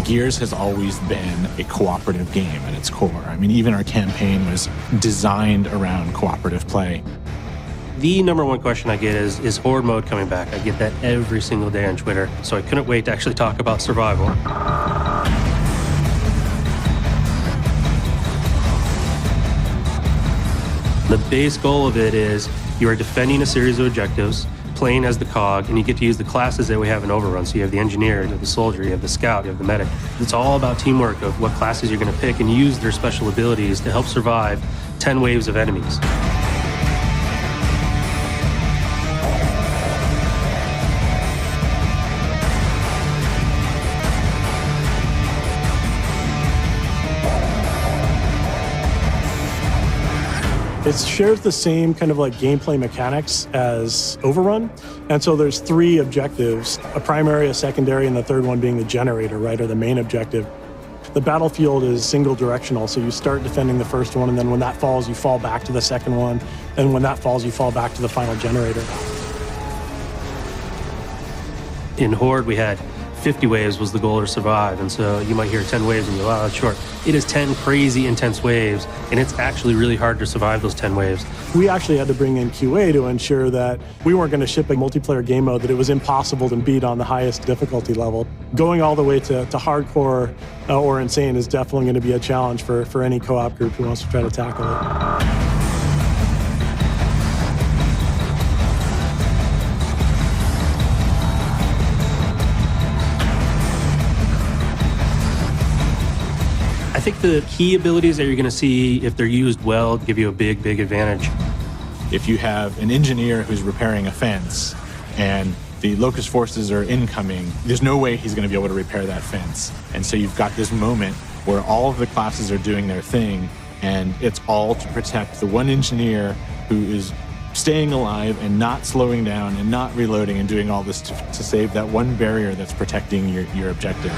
Gears has always been a cooperative game at its core. I mean, even our campaign was designed around cooperative play. The number one question I get is Horde mode coming back? I get that every single day on Twitter, so I couldn't wait to actually talk about survival. The base goal of it is you are defending a series of objectives, playing as the cog, and you get to use the classes that we have in Overrun. So you have the engineer, you have the soldier, you have the scout, you have the medic. It's all about teamwork of what classes you're going to pick and use their special abilities to help survive 10 waves of enemies. It shares the same kind of like gameplay mechanics as Overrun. And so there's 3 objectives, a primary, a secondary, and the third one being the generator, right, or the main objective. The battlefield is single directional, so you start defending the first one, and then when that falls, you fall back to the second one, and when that falls, you fall back to the final generator. In Horde, we had 50 waves was the goal to survive, and so you might hear 10 waves and you go, wow, that's short. It is 10 crazy intense waves, and it's actually really hard to survive those 10 waves. We actually had to bring in QA to ensure that we weren't going to ship a multiplayer game mode that it was impossible to beat on the highest difficulty level. Going all the way to hardcore or insane is definitely going to be a challenge for any co-op group who wants to try to tackle it. I think the key abilities that you're going to see, if they're used well, give you a big, big advantage. If you have an engineer who's repairing a fence and the Locust forces are incoming, there's no way he's going to be able to repair that fence. And so you've got this moment where all of the classes are doing their thing, and it's all to protect the one engineer who is staying alive and not slowing down and not reloading and doing all this to save that one barrier that's protecting your objective.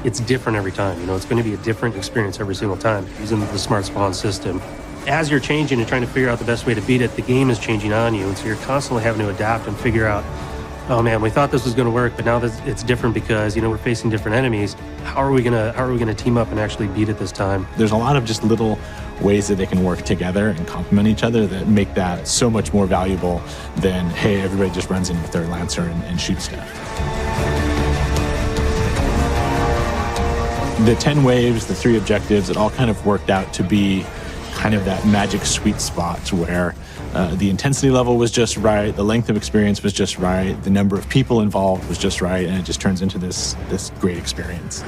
It's different every time. You know, it's going to be a different experience every single time using the Smart Spawn system. As you're changing and trying to figure out the best way to beat it, the game is changing on you, and so you're constantly having to adapt and figure out, oh man, we thought this was going to work, but now that it's different because, you know, we're facing different enemies. How are we gonna team up and actually beat it this time? There's a lot of just little ways that they can work together and complement each other that make that so much more valuable than, hey, everybody just runs in with their Lancer and shoots stuff. The 10 waves, the 3 objectives, it all kind of worked out to be kind of that magic sweet spot where the intensity level was just right, the length of experience was just right, the number of people involved was just right, and it just turns into this great experience.